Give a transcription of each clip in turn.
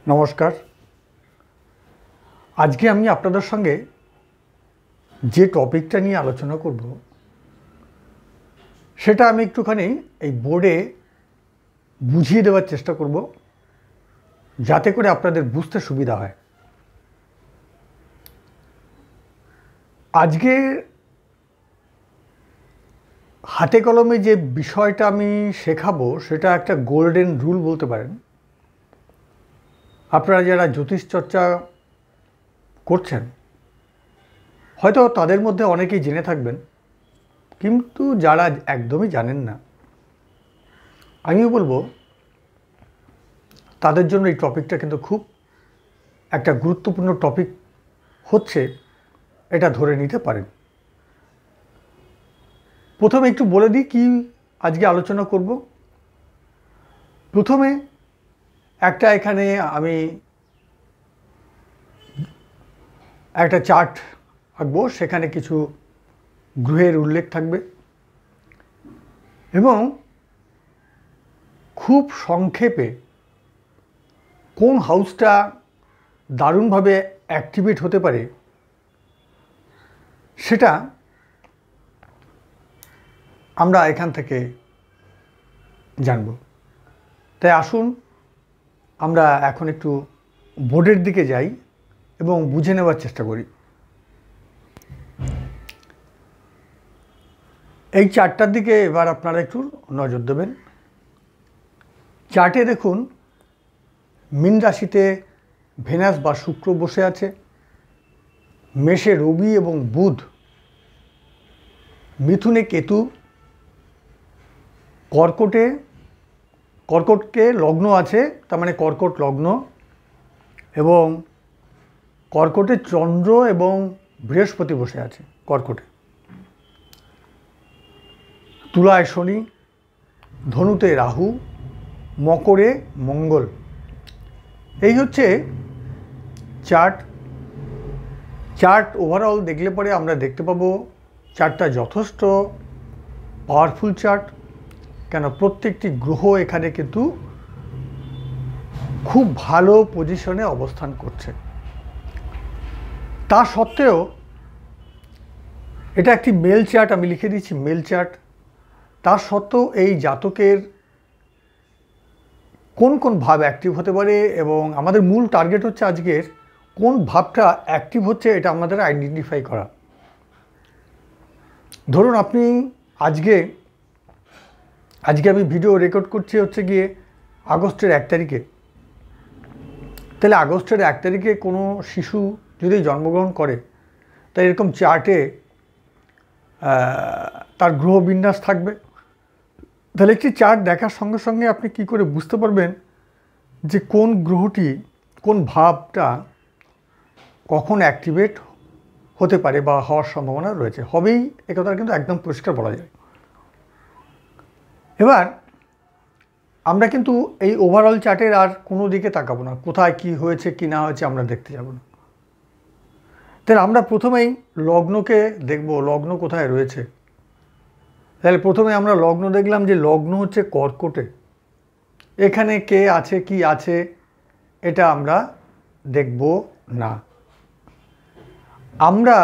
নমস্কার। আজকে আমি আপনাদের সঙ্গে যে টপিকটা নিয়ে আলোচনা করব সেটা আমি একটুখানি এই বোর্ডে বুঝিয়ে দেওয়ার চেষ্টা করব যাতে করে আপনাদের বুঝতে সুবিধা হয়। আজকে হাতে কলমে যে বিষয়টা আমি শেখাবো সেটা একটা গোল্ডেন রুল বলতে পারেন। আপনারা যারা জ্যোতিষ চর্চা করছেন হয়তো তাদের মধ্যে অনেকেই জেনে থাকবেন, কিন্তু যারা একদমই জানেন না আমিও বলবো তাদের জন্য এই টপিকটা কিন্তু খুব একটা গুরুত্বপূর্ণ টপিক হচ্ছে, এটা ধরে নিতে পারেন। প্রথমে একটু বলে দিই কি আজকে আলোচনা করব। প্রথমে একটা এখানে আমি একটা চার্ট আঁকবো, সেখানে কিছু গ্রহের উল্লেখ থাকবে এবং খুব সংক্ষেপে কোন হাউসটা দারুণভাবে অ্যাক্টিভেট হতে পারে সেটা আমরা এখান থেকে জানব। তাই আসুন আমরা এখন একটু বোর্ডের দিকে যাই এবং বুঝে নেওয়ার চেষ্টা করি। এই চার্টটার দিকে এবার আপনারা একটু নজর দেবেন। চার্টে দেখুন মীন রাশিতে ভেনাস বা শুক্র বসে আছে, মেষে রবি এবং বুধ, মিথুনে কেতু, কর্কটকে লগ্ন আছে, তার মানে কর্কট লগ্ন, এবং কর্কটে চন্দ্র এবং বৃহস্পতি বসে আছে কর্কটে। তুলায় শনি, ধনুতে রাহু, মকরে মঙ্গল। এই হচ্ছে চার্ট ওভারঅল দেখলে পরে আমরা দেখতে পাবো চার্টটা যথেষ্ট পাওয়ারফুল চার্ট। কেন, প্রত্যেকটি গ্রহ এখানে কিন্তু খুব ভালো পজিশনে অবস্থান করছে। তা সত্ত্বেও এটা একটি মেল চার্ট, আমি লিখে দিচ্ছি মেল চার্ট। তা সত্ত্বেও এই জাতকের কোন কোন ভাব অ্যাক্টিভ হতে পারে এবং আমাদের মূল টার্গেট হচ্ছে আজকের কোন ভাবটা অ্যাক্টিভ হচ্ছে এটা আমাদের আইডেন্টিফাই করা। ধরুন আপনি আজকে আমি ভিডিও রেকর্ড করছি হচ্ছে গিয়ে আগস্টের 1 তারিখে। তাহলে আগস্টের 1 তারিখে কোনো শিশু যদি জন্মগ্রহণ করে তাই এরকম চার্টে তার গ্রহ বিন্যাস থাকবে। তাহলে একটি চার্ট দেখার সঙ্গে সঙ্গে আপনি কি করে বুঝতে পারবেন যে কোন গ্রহটি কোন ভাবটা কখন অ্যাক্টিভেট হতে পারে বা হওয়ার সম্ভাবনা রয়েছে, হবেই, একথা কিন্তু একদম পরিষ্কার বলা যায়। এবার আমরা কিন্তু এই ওভারঅল চার্টের আর কোনো দিকে তাকাবো না, কোথায় কি হয়েছে কি না হয়েছে আমরা দেখতে যাব না। তাহলে আমরা প্রথমেই লগ্নকে দেখব, লগ্ন কোথায় রয়েছে। তাহলে প্রথমে আমরা লগ্ন দেখলাম যে লগ্ন হচ্ছে কর্কটে। এখানে কে আছে কি আছে এটা আমরা দেখব না, আমরা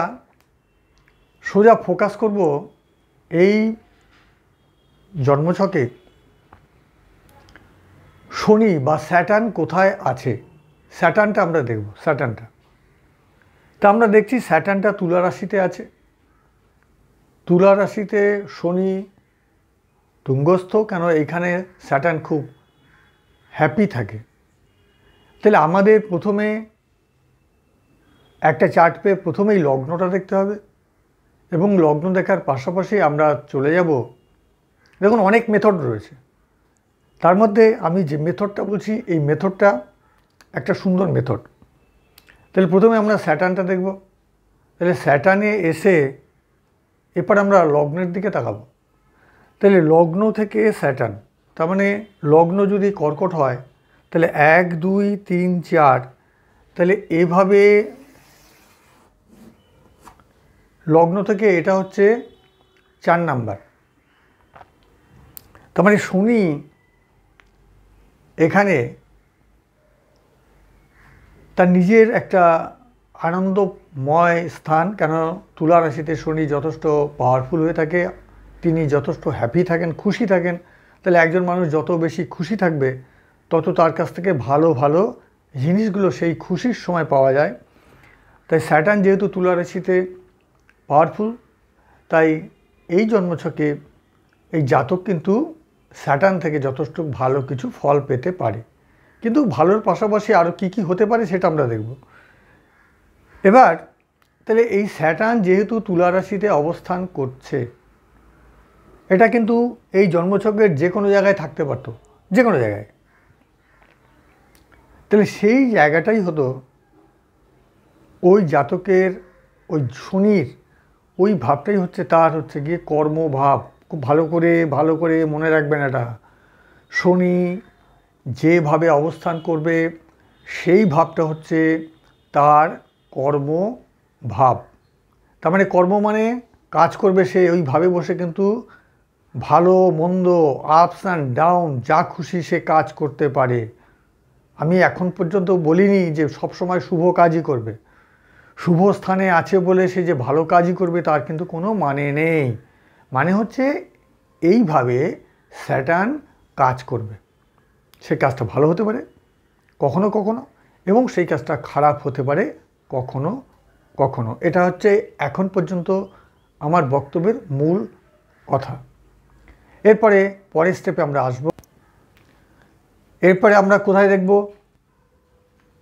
সোজা ফোকাস করব এই জন্মছকে শনি বা স্যাটার্ন কোথায় আছে। স্যাটার্নটা আমরা দেখব, স্যাটার্নটা। তা আমরা দেখছি স্যাটার্নটা তুলা রাশিতে আছে। তুলা রাশিতে শনি তুঙ্গস্থ, কেন এখানে স্যাটার্ন খুব হ্যাপি থাকে। তাহলে আমাদের প্রথমে একটা চার্ট পেয়ে প্রথমেই লগ্নটা দেখতে হবে এবং লগ্ন দেখার পাশাপাশি আমরা চলে যাব, দেখুন অনেক মেথড রয়েছে, তার মধ্যে আমি যে মেথডটা বলছি এই মেথডটা একটা সুন্দর মেথড। তাহলে প্রথমে আমরা স্যাটার্নটা দেখব। তাহলে স্যাটার্নে এসে এরপর আমরা লগ্নের দিকে তাকাবো। তাহলে লগ্ন থেকে স্যাটার্ন, তার মানে লগ্ন যদি কর্কট হয় তাহলে 1 2 3 4, তাহলে এভাবে লগ্ন থেকে এটা হচ্ছে 4 নাম্বার। তার মানে শনি এখানে তার নিজের একটা আনন্দময় স্থান, কেন তুলা রাশিতে শনি যথেষ্ট পাওয়ারফুল হয়ে থাকে, তিনি যথেষ্ট হ্যাপি থাকেন, খুশি থাকেন। তাহলে একজন মানুষ যত বেশি খুশি থাকবে তত তার কাছ থেকে ভালো ভালো জিনিসগুলো সেই খুশির সময় পাওয়া যায়। তাই স্যাটার্ন যেহেতু তুলা রাশিতে পাওয়ারফুল, তাই এই জন্মছকে এই জাতক কিন্তু স্যাটার্ন থেকে যথেষ্ট ভালো কিছু ফল পেতে পারে। কিন্তু ভালোর পাশাপাশি আরও কী কী হতে পারে সেটা আমরা দেখব এবার। তাহলে এই স্যাটার্ন যেহেতু তুলা রাশিতে অবস্থান করছে, এটা কিন্তু এই জন্মছকের যে কোনো জায়গায় থাকতে পারত, যে কোনো জায়গায়। তাহলে সেই জায়গাটাই হতো ওই জাতকের ওই শনির ওই ভাবটাই হচ্ছে তার হচ্ছে গিয়ে কর্মভাব। খুব ভালো করে মনে রাখবেন এটা। শনি যেভাবে অবস্থান করবে সেই ভাবটা হচ্ছে তার কর্মভাব। তার মানে কর্ম মানে কাজ করবে সে ওইভাবে বসে, কিন্তু ভালো মন্দ আপস অ্যান্ড ডাউন যা খুশি সে কাজ করতে পারে। আমি এখন পর্যন্ত বলিনি যে সবসময় শুভ কাজই করবে। শুভ স্থানে আছে বলে সে যে ভালো কাজই করবে তার কিন্তু কোনো মানে নেই। মানে হচ্ছে এইভাবে স্যাটার্ন কাজ করবে, সে কাজটা ভালো হতে পারে কখনো কখনো, এবং সেই কাজটা খারাপ হতে পারে কখনো কখনো। এটা হচ্ছে এখন পর্যন্ত আমার বক্তব্যের মূল কথা। পরের স্টেপে আমরা আসব। এরপরে আমরা কোথায় দেখব,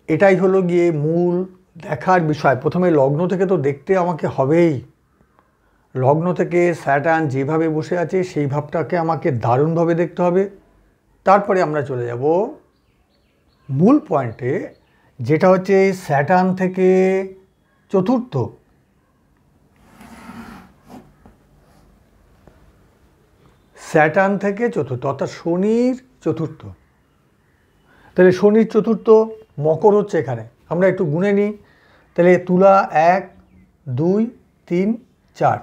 এটাই হলো গিয়ে মূল দেখার বিষয়। প্রথমে লগ্ন থেকে তো দেখতে আমাকে হবেই। লগ্ন থেকে স্যাটার্ন যেভাবে বসে আছে সেই ভাবটাকে আমাকে দারুণভাবে দেখতে হবে। তারপরে আমরা চলে যাব মূল পয়েন্টে, যেটা হচ্ছে স্যাটার্ন থেকে চতুর্থ। স্যাটার্ন থেকে চতুর্থ অর্থাৎ শনির চতুর্থ। তাহলে শনির চতুর্থ মকর হচ্ছে এখানে। আমরা একটু গুনে নিই। তাহলে তুলা 1 2 3 4।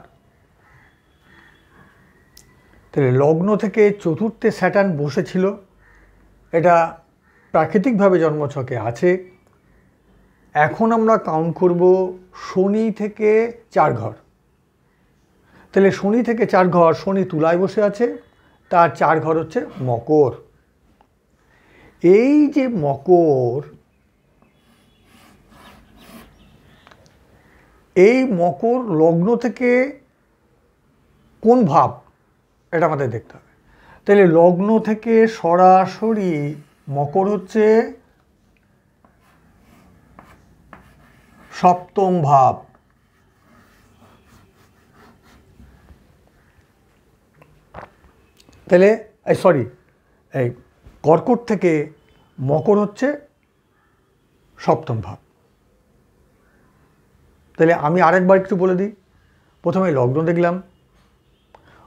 তাহলে লগ্ন থেকে চতুর্থে স্যাটার্ন বসেছিল, এটা প্রাকৃতিকভাবে জন্মছকে আছে। এখন আমরা কাউন্ট করব শনি থেকে 4 ঘর। তাহলে শনি থেকে 4 ঘর, শনি তুলায় বসে আছে, তার 4 ঘর হচ্ছে মকর। এই যে মকর, এই মকর লগ্ন থেকে কোন ভাব এটা আমাদের দেখতে হবে। তাহলে লগ্ন থেকে সরাসরি মকর হচ্ছে সপ্তম ভাব। তাহলে এই কর্কট থেকে মকর হচ্ছে সপ্তম ভাব। তাহলে আমি আরেকবার একটু বলে দিই। প্রথমে লগ্ন দেখলাম,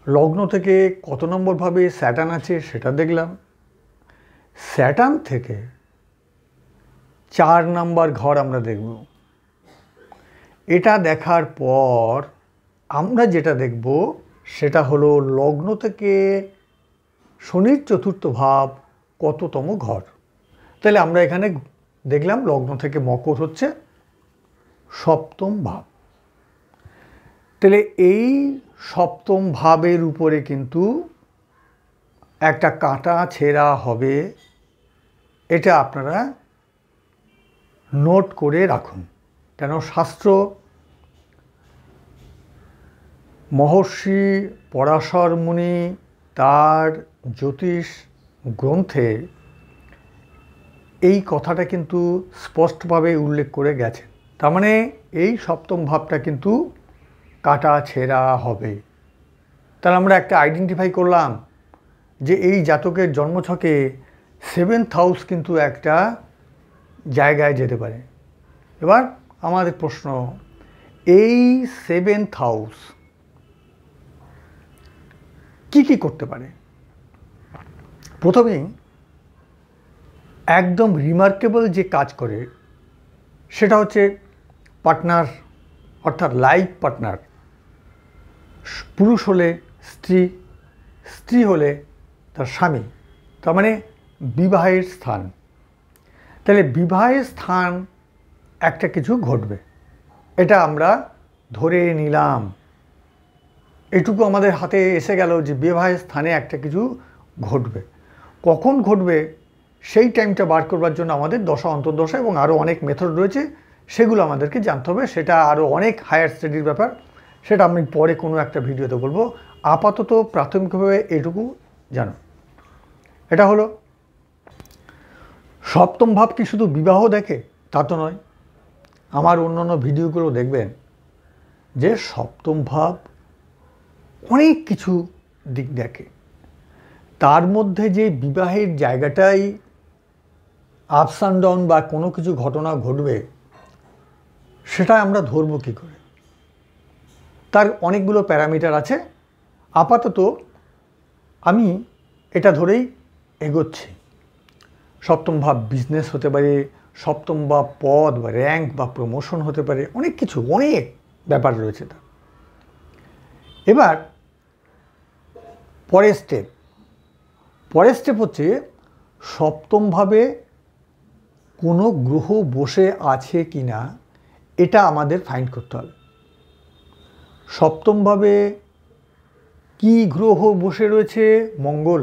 লগ্ন থেকে কত নম্বর ভাবে স্যাটার্ন আছে সেটা দেখলাম। স্যাটার্ন থেকে 4 নম্বর ঘর আমরা দেখব। এটা দেখার পর আমরা যেটা দেখব সেটা হলো লগ্ন থেকে শনির চতুর্থ ভাব কততম ঘর। তাহলে আমরা এখানে দেখলাম লগ্ন থেকে মকর হচ্ছে সপ্তম ভাব। তাহলে এই সপ্তম ভাবের উপরে কিন্তু একটা কাঁটা ছেঁড়া হবে, এটা আপনারা নোট করে রাখুন। কেন শাস্ত্র মহর্ষি পরাশর মুনি তার জ্যোতিষ গ্রন্থে এই কথাটা কিন্তু স্পষ্টভাবে উল্লেখ করে গেছেন। তার মানে এই সপ্তম ভাবটা কিন্তু কাটা ছেঁড়া হবে। তাহলে আমরা একটা আইডেন্টিফাই করলাম যে এই জাতকের জন্মছকে 7th হাউস কিন্তু একটা জায়গায় যেতে পারে। এবার আমাদের প্রশ্ন, এই 7th হাউস কি করতে পারে? প্রথমেই একদম রিমার্কেবল যে কাজ করে সেটা হচ্ছে পার্টনার, অর্থাৎ লাইফ পার্টনার। পুরুষ হলে স্ত্রী, স্ত্রী হলে তার স্বামী, তার মানে বিবাহের স্থান। তাহলে বিবাহের স্থান একটা কিছু ঘটবে, এটা আমরা ধরে নিলাম। এটুকু আমাদের হাতে এসে গেল যে বিবাহের স্থানে একটা কিছু ঘটবে। কখন ঘটবে সেই টাইমটা বার করবার জন্য আমাদের দশা অন্তর্দশা এবং আরও অনেক মেথড রয়েছে, সেগুলো আমাদেরকে জানতে হবে। সেটা আরও অনেক হায়ার স্টাডির ব্যাপার, সেটা আমি পরে কোনো একটা ভিডিওতে বলবো। আপাতত প্রাথমিকভাবে এটুকু জানো। এটা হলো সপ্তম ভাব। কি শুধু বিবাহ দেখে তা তো নয়, আমার অন্যান্য ভিডিওগুলো দেখবেন যে সপ্তম ভাব অনেক কিছু দিক দেখে। তার মধ্যে যে বিবাহের জায়গাটাই আপস অ্যান্ড ডাউন বা কোনো কিছু ঘটনা ঘটবে, সেটা আমরা ধরবো কী করে? তার অনেকগুলো প্যারামিটার আছে। আপাতত আমি এটা ধরেই এগোচ্ছি। সপ্তম ভাব বিজনেস হতে পারে, সপ্তম ভাব পদ বা র্যাঙ্ক বা প্রমোশন হতে পারে, অনেক কিছু, অনেক ব্যাপার রয়েছে তার। এবার পরের স্টেপ হচ্ছে সপ্তমভাবে কোনো গ্রহ বসে আছে কি না, এটা আমাদের ফাইন্ড করতে হবে। সপ্তমভাবে কি গ্রহ বসে রয়েছে? মঙ্গল।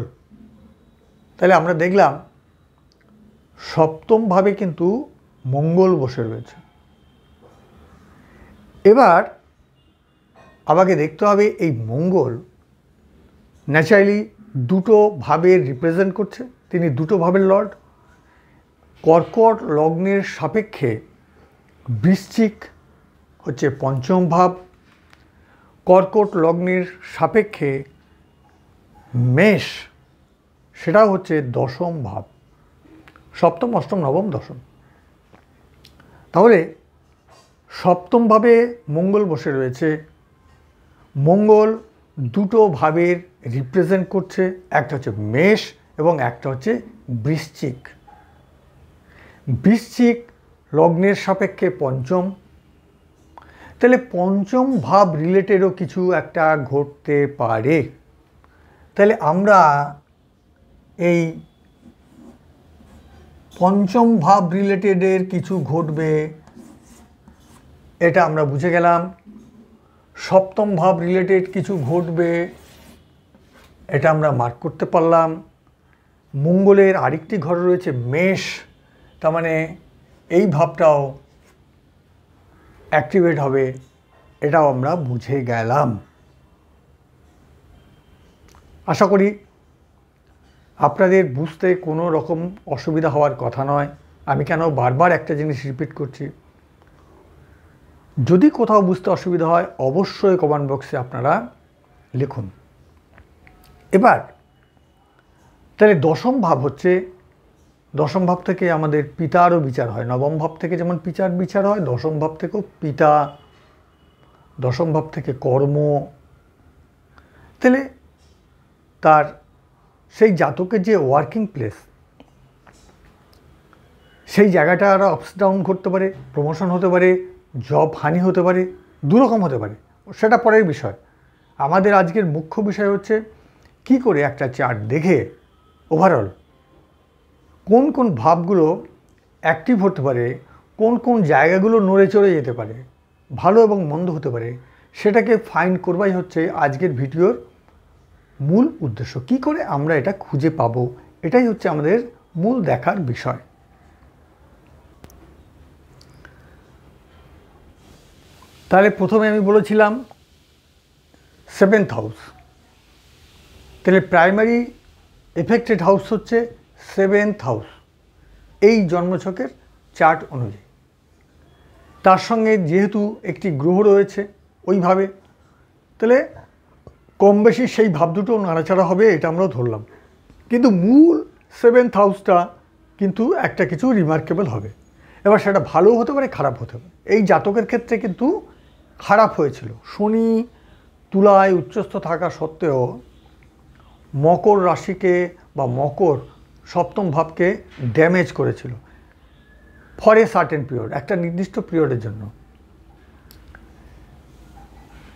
তাহলে আমরা দেখলাম সপ্তমভাবে কিন্তু মঙ্গল বসে রয়েছে। এবার আমাকে দেখতে হবে এই মঙ্গল ন্যাচারালি দুটো ভাবের রিপ্রেজেন্ট করছে, তিনি দুটো ভাবের লর্ড। কর্কট লগ্নের সাপেক্ষে বৃশ্চিক হচ্ছে পঞ্চম ভাব, কর্কট লগ্নের সাপেক্ষে মেষ সেটা হচ্ছে দশম ভাব। সপ্তম, অষ্টম, নবম, দশম। তাহলে সপ্তমভাবে মঙ্গল বসে রয়েছে। মঙ্গল দুটো ভাবের রিপ্রেজেন্ট করছে, একটা হচ্ছে মেষ এবং একটা হচ্ছে বৃশ্চিক। বৃশ্চিক লগ্নের সাপেক্ষে পঞ্চম, তাহলে পঞ্চম ভাব রিলেটেডও কিছু একটা ঘটতে পারে। তাহলে আমরা এই পঞ্চম ভাব রিলেটেডের কিছু ঘটবে, এটা আমরা বুঝে গেলাম। সপ্তম ভাব রিলেটেড কিছু ঘটবে, এটা আমরা মার্ক করতে পারলাম। মঙ্গলের আরেকটি ঘর রয়েছে মেষ, তার মানে এই ভাবটাও অ্যাক্টিভেট হবে, এটাও আমরা বুঝে গেলাম। আশা করি আপনাদের বুঝতে কোনো রকম অসুবিধা হওয়ার কথা নয়। আমি কেন বারবার একটা জিনিস রিপিট করছি, যদি কোথাও বুঝতে অসুবিধা হয় অবশ্যই কমেন্ট বক্সে আপনারা লিখুন। এবার তাহলে দশম ভাব হচ্ছে, দশম ভাব থেকে আমাদের পিতারও বিচার হয়। নবম ভাব থেকে যেমন পিতার বিচার হয়, দশম ভাব থেকেও পিতা, দশম ভাব থেকে কর্ম। তাহলে তার সেই জাতকের যে ওয়ার্কিং প্লেস, সেই জায়গাটা আরও আপস ডাউন করতে পারে, প্রমোশন হতে পারে, জব হানি হতে পারে, দুরকম হতে পারে, সেটা পরের বিষয়। আমাদের আজকের মুখ্য বিষয় হচ্ছে কি করে একটা চার্ট দেখে ওভারঅল কোন কোন ভাবগুলো অ্যাক্টিভ হতে পারে, কোন কোন জায়গাগুলো নড়ে চড়ে যেতে পারে, ভালো এবং মন্দ হতে পারে, সেটাকে ফাইন্ড করবাই হচ্ছে আজকের ভিডিওর মূল উদ্দেশ্য। কি করে আমরা এটা খুঁজে পাবো, এটাই হচ্ছে আমাদের মূল দেখার বিষয়। তাহলে প্রথমে আমি বলেছিলাম সেভেন্থ হাউস, তাহলে প্রাইমারি এফেক্টেড হাউস হচ্ছে সেভেন্থ হাউস এই জন্মছকের চার্ট অনুযায়ী। তার সঙ্গে যেহেতু একটি গ্রহ রয়েছে ওইভাবে, তাহলে কম বেশি সেই ভাব দুটো নাড়াচাড়া হবে, এটা আমরাও ধরলাম। কিন্তু মূল সেভেন্থ হাউসটা কিন্তু একটা কিছু রিমার্কেবল হবে। এবার সেটা ভালো হতে পারে, খারাপ হতে পারে। এই জাতকের ক্ষেত্রে কিন্তু খারাপ হয়েছিল। শনি তুলায় উচ্চস্থ থাকা সত্ত্বেও মকর রাশিকে বা মকর সপ্তম ভাবকে ড্যামেজ করেছিল ফর এ সার্টেন পিরিয়ড, একটা নির্দিষ্ট পিরিয়ডের জন্য।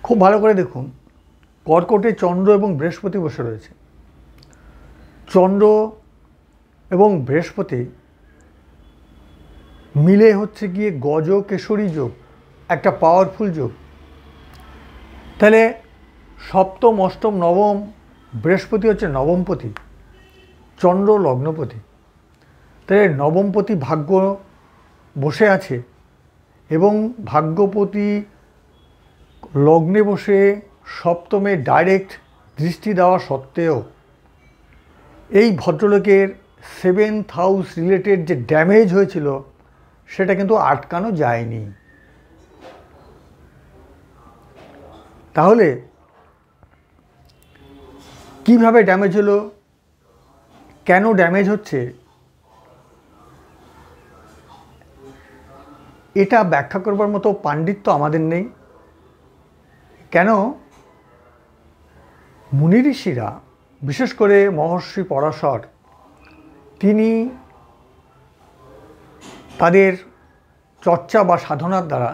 খুব ভালো করে দেখুন, কর্কটে চন্দ্র এবং বৃহস্পতি বসে রয়েছে। চন্দ্র এবং বৃহস্পতি মিলে হচ্ছে গিয়ে গজ কেশরী যোগ, একটা পাওয়ারফুল যোগ। তাহলে সপ্তম, অষ্টম, নবম, বৃহস্পতি হচ্ছে নবমপতি, চন্দ্র লগ্নপতি। তাহলে নবমপতি ভাগ্য বসে আছে এবং ভাগ্যপতি লগ্নে বসে সপ্তমে ডাইরেক্ট দৃষ্টি দেওয়া সত্ত্বেও এই ভদ্রলোকের 7th হাউস রিলেটেড যে ড্যামেজ হয়েছিল সেটা কিন্তু আটকানো যায়নি। তাহলে কিভাবে ড্যামেজ হলো, কেন ড্যামেজ হচ্ছে, এটা ব্যাখ্যা করবার মতো পাণ্ডিত্য আমাদের নেই। কেন মুনি ঋষিরা, বিশেষ করে মহর্ষি পরাশর, তিনি তাদের চর্চা বা সাধনার দ্বারা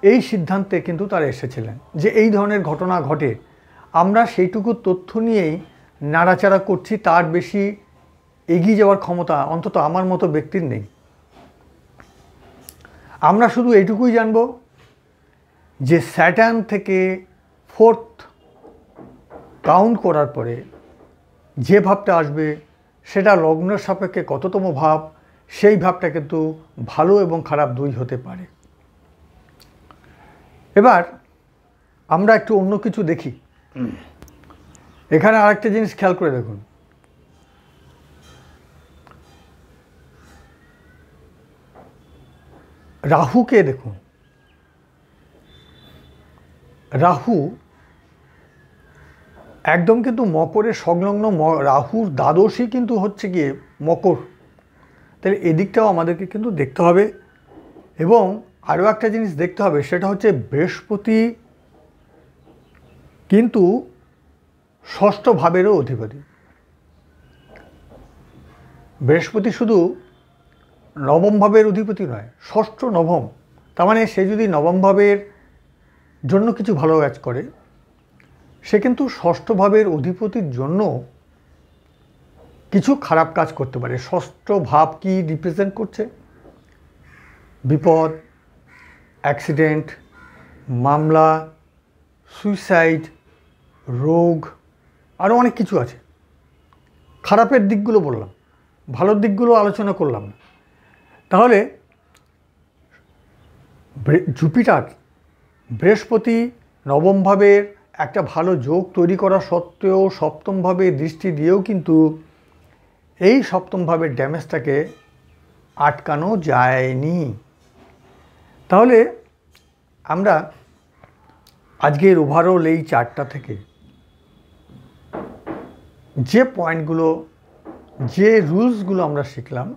এই সিদ্ধান্তে কিন্তু তারা এসেছিলেন যে এই ধরনের ঘটনা ঘটে, আমরা সেইটুকু তথ্য নিয়েই নাড়াচাড়া করছি, তার বেশি এগিয়ে যাওয়ার ক্ষমতা অন্তত আমার মতো ব্যক্তির নেই। আমরা শুধু এইটুকুই জানব যে স্যাটার্ন থেকে 4th কাউন্ট করার পরে যে ভাবটা আসবে সেটা লগ্নের সাপেক্ষে কততম ভাব, সেই ভাবটা কিন্তু ভালো এবং খারাপ দুই হতে পারে। এবার আমরা একটু অন্য কিছু দেখি। এখানে আরেকটা জিনিস খেয়াল করে দেখুন, রাহুকে দেখুন। রাহু একদম কিন্তু মকরের সংলগ্ন, রাহুর দ্বাদশী কিন্তু হচ্ছে গিয়ে মকর। তাহলে এদিকটাও আমাদেরকে কিন্তু দেখতে হবে। এবং আরও একটা জিনিস দেখতে হবে, সেটা হচ্ছে বৃহস্পতি কিন্তু ষষ্ঠ ভাবেরও অধিপতি। বৃহস্পতি শুধু নবম ভাবের অধিপতি নয়, ষষ্ঠ নবম। তার মানে সে যদি নবম ভাবের জন্য কিছু ভালো কাজ করে, সে কিন্তু ষষ্ঠ ভাবের অধিপতির জন্য কিছু খারাপ কাজ করতে পারে। ষষ্ঠ ভাব কি রিপ্রেজেন্ট করছে? বিপদ, অ্যাক্সিডেন্ট, মামলা, সুইসাইড, রোগ, আরও অনেক কিছু আছে। খারাপের দিকগুলো বললাম, ভালোর দিকগুলো আলোচনা করলাম না। তাহলে জুপিটার, বৃহস্পতি নবম ভাবের একটা ভালো যোগ তৈরি করা সত্ত্বেও সপ্তম ভাবে দৃষ্টি দিয়েও কিন্তু এই সপ্তম ভাবের ড্যামেজটাকে আটকানো যায়নি। তাহলে আমরা আজকের ওভারঅল এই চার্টটা থেকে যে পয়েন্টগুলো, যে রুলসগুলো আমরা শিখলাম,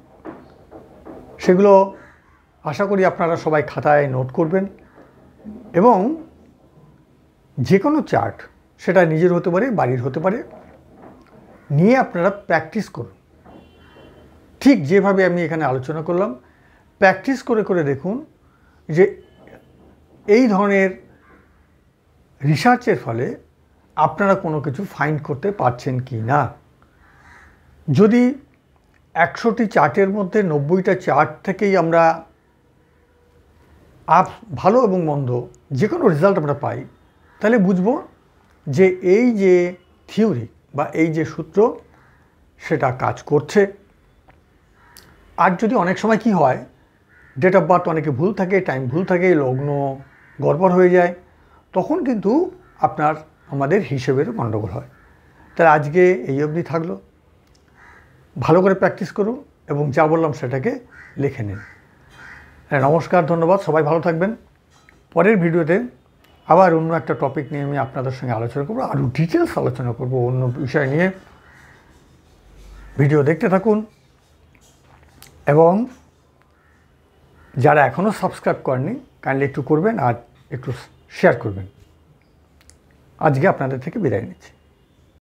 সেগুলো আশা করি আপনারা সবাই খাতায় নোট করবেন এবং যে কোনো চার্ট, সেটা নিজের হতে পারে, বাড়ির হতে পারে, নিয়ে আপনারা প্র্যাকটিস করুন। ঠিক যেভাবে আমি এখানে আলোচনা করলাম, প্র্যাকটিস করে করে দেখুন যে এই ধরনের রিসার্চের ফলে আপনারা কোনো কিছু ফাইন্ড করতে পারছেন কি না। যদি 100টি চার্টের মধ্যে 90টা চার্ট থেকেই আমরা ভালো এবং মন্দ যে কোনো রেজাল্ট আমরা পাই, তাহলে বুঝবো যে এই যে থিওরি বা এই যে সূত্র সেটা কাজ করছে। আর যদি অনেক সময় কি হয়, ডেট অফ বার্থ অনেকে ভুল থাকে, টাইম ভুল থাকে, লগ্ন গড়বড় হয়ে যায়, তখন কিন্তু আপনার আমাদের হিসেবেরও গণ্ডগোল হয়। তাই আজকে এই অবধি থাকলো। ভালো করে প্র্যাকটিস করুন এবং যা বললাম সেটাকে লিখে নিন। নমস্কার, ধন্যবাদ, সবাই ভালো থাকবেন। পরের ভিডিওতে আবার অন্য একটা টপিক নিয়ে আমি আপনাদের সঙ্গে আলোচনা করব, আরও ডিটেলস আলোচনা করব অন্য বিষয় নিয়ে। ভিডিও দেখতে থাকুন এবং যারা এখনও সাবস্ক্রাইব করেননি কাইন্ডলি একটু করবেন আর একটু শেয়ার করবেন। আজকে আপনাদের থেকে বিদায় নিচ্ছি।